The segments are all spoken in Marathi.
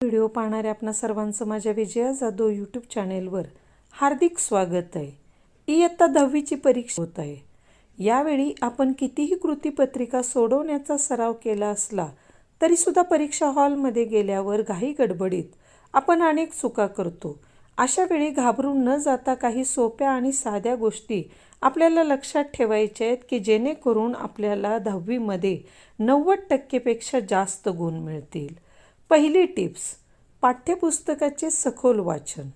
व्हिडिओ पाहणाऱ्या आपणा सर्वांचं माझ्या विजया जाधव यूट्यूब चॅनेलवर हार्दिक स्वागत आहे. इयत्ता 10वीची परीक्षा होत आहे. यावेळी आपण कितीही कृतीपत्रिका सोडवण्याचा सराव केला असला तरीसुद्धा परीक्षा हॉलमध्ये गेल्यावर घाई गडबडीत आपण अनेक चुका करतो. अशा वेळी घाबरून न जाता काही सोप्या आणि साध्या गोष्टी आपल्याला लक्षात ठेवायच्या आहेत की जेणेकरून आपल्याला 10वीमध्ये 90% जास्त गुण मिळतील. पहिली टिप्स, पाठ्यपुस्तकाचे सखोल वाचन.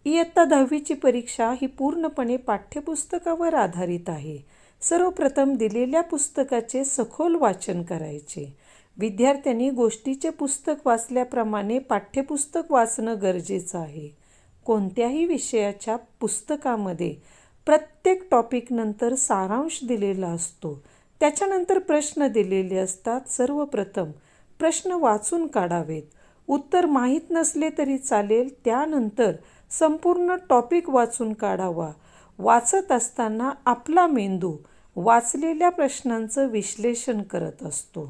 इयत्ता 10वीची परीक्षा ही पूर्णपणे पाठ्यपुस्तकावर आधारित आहे. सर्वप्रथम दिलेल्या पुस्तकाचे सखोल वाचन करायचे. विद्यार्थ्यांनी गोष्टीचे पुस्तक वाचल्याप्रमाणे पाठ्यपुस्तक वाचणं गरजेचं आहे. कोणत्याही विषयाच्या पुस्तकामध्ये प्रत्येक टॉपिकनंतर सारांश दिलेला असतो. त्याच्यानंतर प्रश्न दिलेले असतात. सर्वप्रथम प्रश्न वाचून काढावेत. उत्तर माहीत नसले तरी चालेल. त्यानंतर संपूर्ण टॉपिक वाचून काढावा. वाचत असताना आपला मेंदू वाचलेल्या प्रश्नांचं विश्लेषण करत असतो.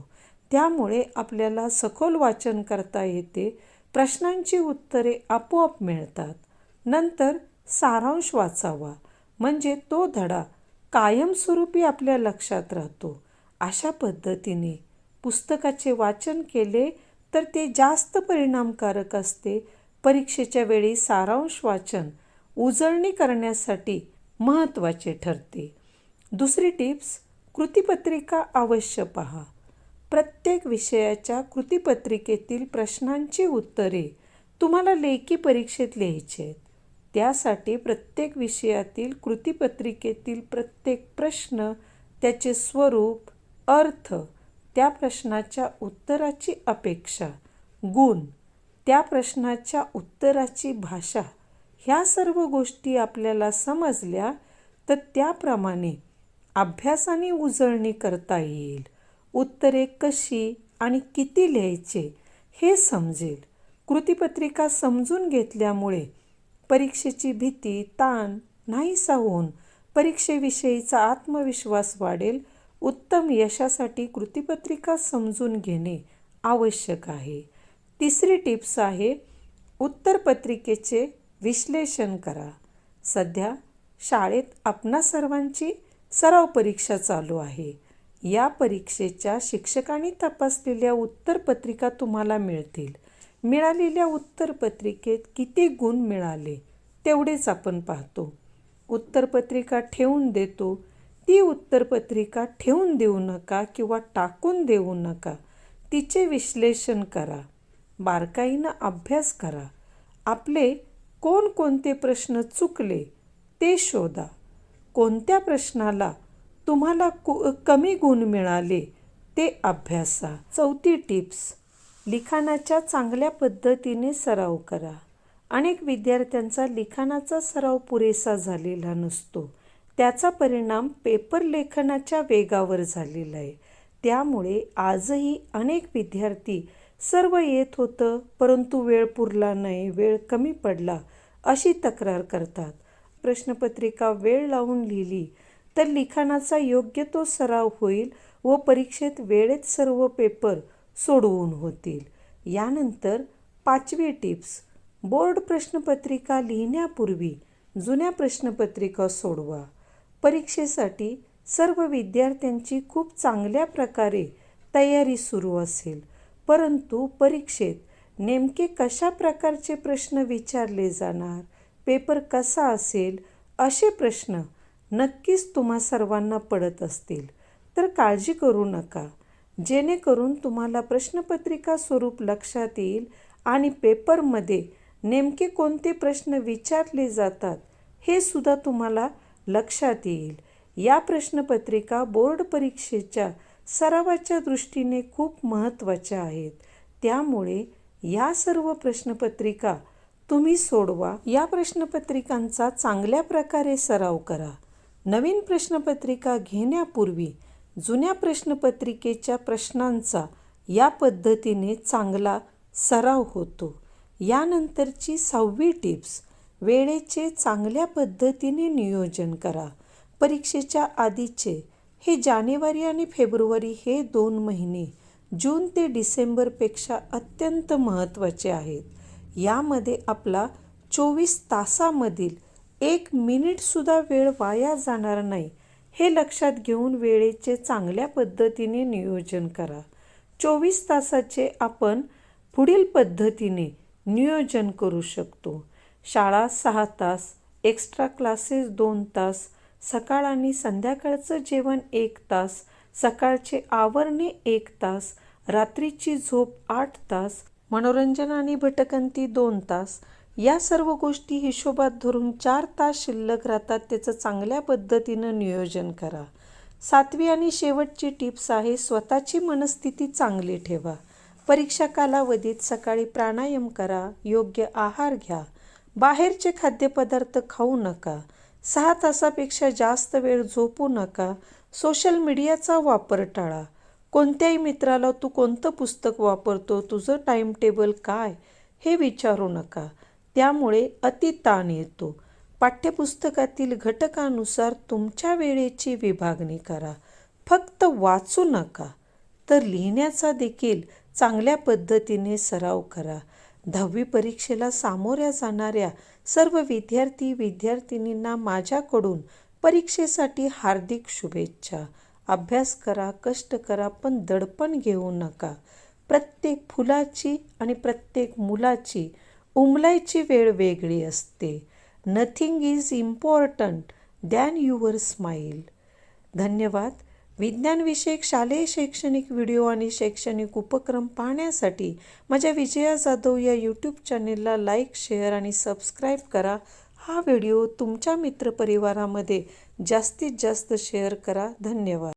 त्यामुळे आपल्याला सखोल वाचन करता येते. प्रश्नांची उत्तरे आपोआप मिळतात. नंतर सारांश वाचावा, म्हणजे तो धडा कायमस्वरूपी आपल्या लक्षात राहतो. अशा पद्धतीने पुस्तकाचे वाचन केले तर ते जास्त परिणामकारक असते. परीक्षेच्या वेळी सारांश वाचन उजळणी करण्यासाठी महत्त्वाचे ठरते. दुसरी टिप्स, कृतीपत्रिका अवश्य पहा. प्रत्येक विषयाच्या कृतीपत्रिकेतील प्रश्नांची उत्तरे तुम्हाला लेखी परीक्षेत लिहायची आहेत. त्यासाठी प्रत्येक विषयातील कृतीपत्रिकेतील प्रत्येक प्रश्न, त्याचे स्वरूप, अर्थ, त्या प्रश्नाच्या उत्तराची अपेक्षा, गुण, त्या प्रश्नाच्या उत्तराची भाषा, ह्या सर्व गोष्टी आपल्याला समजल्या तर त्याप्रमाणे अभ्यासाने उजळणी करता येईल. उत्तरे कशी आणि किती लिहायचे हे समजेल. कृतीपत्रिका समजून घेतल्यामुळे परीक्षेची भीती, ताण नाहीसा होऊन परीक्षेविषयीचा आत्मविश्वास वाढेल. उत्तम यशासाठी कृतीपत्रिका समजून घेणे आवश्यक आहे. तिसरी टिप्स आहे, उत्तरपत्रिकेचे विश्लेषण करा. सध्या शाळेत आपणा सर्वांची सराव परीक्षा चालू आहे. या परीक्षेच्या शिक्षकांनी तपासलेल्या उत्तरपत्रिका तुम्हाला मिळतील. मिळालेल्या उत्तरपत्रिकेत किती गुण मिळाले तेवढेच आपण पाहतो. उत्तरपत्रिका ठेवून देतो, ती उत्तरपत्रिका ठेवून देऊ नका किंवा टाकून देऊ नका. तिचे विश्लेषण करा. बारकाईनं अभ्यास करा. आपले कोणकोणते प्रश्न चुकले ते शोधा. कोणत्या प्रश्नाला तुम्हाला कमी गुण मिळाले ते अभ्यासा. चौथी टिप्स, लिखाणाच्या चांगल्या पद्धतीने सराव करा. अनेक विद्यार्थ्यांचा लिखाणाचा सराव पुरेसा झालेला नसतो. त्याचा परिणाम पेपर लेखनाच्या वेगावर झालेला आहे. त्यामुळे आजही अनेक विद्यार्थी सर्व येत होतं परंतु वेळ पुरला नाही, वेळ कमी पडला अशी तक्रार करतात. प्रश्नपत्रिका वेळ लावून लिहिली तर लिखाणाचा योग्य तो सराव होईल व परीक्षेत वेळेत सर्व पेपर सोडवून होतील. यानंतर 5वी टिप्स, बोर्ड प्रश्नपत्रिका लिहिण्यापूर्वी जुन्या प्रश्नपत्रिका सोडवा. परीक्षेसाठी सर्व विद्यार्थ्यांची खूप चांगल्या प्रकारे तयारी सुरू असेल, परंतु परीक्षेत नेमके कशा प्रकारचे प्रश्न विचारले जाणार, पेपर कसा असेल, असे प्रश्न नक्कीच तुम्हा सर्वांना पडत असतील. तर काळजी करू नका. जेणेकरून तुम्हाला प्रश्नपत्रिका स्वरूप लक्षात येईल आणि पेपरमध्ये नेमके कोणते प्रश्न विचारले जातात हे सुद्धा तुम्हाला लक्षात येईल. या प्रश्नपत्रिका बोर्ड परीक्षेच्या सरावाच्या दृष्टीने खूप महत्त्वाच्या आहेत. त्यामुळे या सर्व प्रश्नपत्रिका तुम्ही सोडवा. या प्रश्नपत्रिकांचा चांगल्या प्रकारे सराव करा. नवीन प्रश्नपत्रिका घेण्यापूर्वी जुन्या प्रश्नपत्रिकेच्या प्रश्नांचा या पद्धतीने चांगला सराव होतो. यानंतरची 6वी टिप्स, वेळेचे चांगल्या पद्धतीने नियोजन करा. परीक्षेच्या आधीचे हे जानेवारी आणि फेब्रुवारी हे 2 महिने जून ते डिसेंबरपेक्षा अत्यंत महत्त्वाचे आहेत. यामध्ये आपला 24 तासामधील 1 मिनिटसुद्धा वेळ वाया जाणार नाही, हे लक्षात घेऊन वेळेचे चांगल्या पद्धतीने नियोजन करा. 24 तासाचे आपण पुढील पद्धतीने नियोजन करू शकतो. शाळा 6 तास, एक्स्ट्रा क्लासेस 2 तास, सकाळ आणि संध्याकाळचं जेवण 1 तास, सकाळचे आवरणे 1 तास, रात्रीची झोप 8 तास, मनोरंजन आणि भटकंती 2 तास. या सर्व गोष्टी हिशोबात धरून 4 तास शिल्लक राहतात, त्याचं चांगल्या पद्धतीनं नियोजन करा. 7वी आणि शेवटची टिप्स आहे, स्वतःची मनस्थिती चांगली ठेवा. परीक्षा कालावधीत सकाळी प्राणायाम करा, योग्य आहार घ्या, बाहेरचे खाद्यपदार्थ खाऊ नका, 6 तासापेक्षा जास्त वेळ झोपू नका, सोशल मीडियाचा वापर टाळा. कोणत्याही मित्राला तू कोणतं पुस्तक वापरतो, तुझं टाईम टेबल काय, हे विचारू नका, त्यामुळे अतिताण येतो. पाठ्यपुस्तकातील घटकानुसार तुमच्या वेळेची विभागणी करा. फक्त वाचू नका, तर लिहिण्याचा देखील चांगल्या पद्धतीने सराव करा. 10वी परीक्षेला सामोऱ्या जाणाऱ्या सर्व विद्यार्थिनींना माझ्याकडून परीक्षेसाठी हार्दिक शुभेच्छा. अभ्यास करा, कष्ट करा, पण दडपण घेऊ नका. प्रत्येक फुलाची आणि प्रत्येक मुलाची उमलायची वेळ वेगळी असते. Nothing is important than your smile. धन्यवाद. विज्ञानविषयक शालेय शैक्षणिक व्हिडिओ आणि शैक्षणिक उपक्रम पाहण्यासाठी माझ्या विजया जाधव या यूट्यूब चॅनेलला लाईक, शेअर आणि सबस्क्राईब करा. हा व्हिडिओ तुमच्या मित्रपरिवारामध्ये जास्तीत जास्त शेअर करा. धन्यवाद.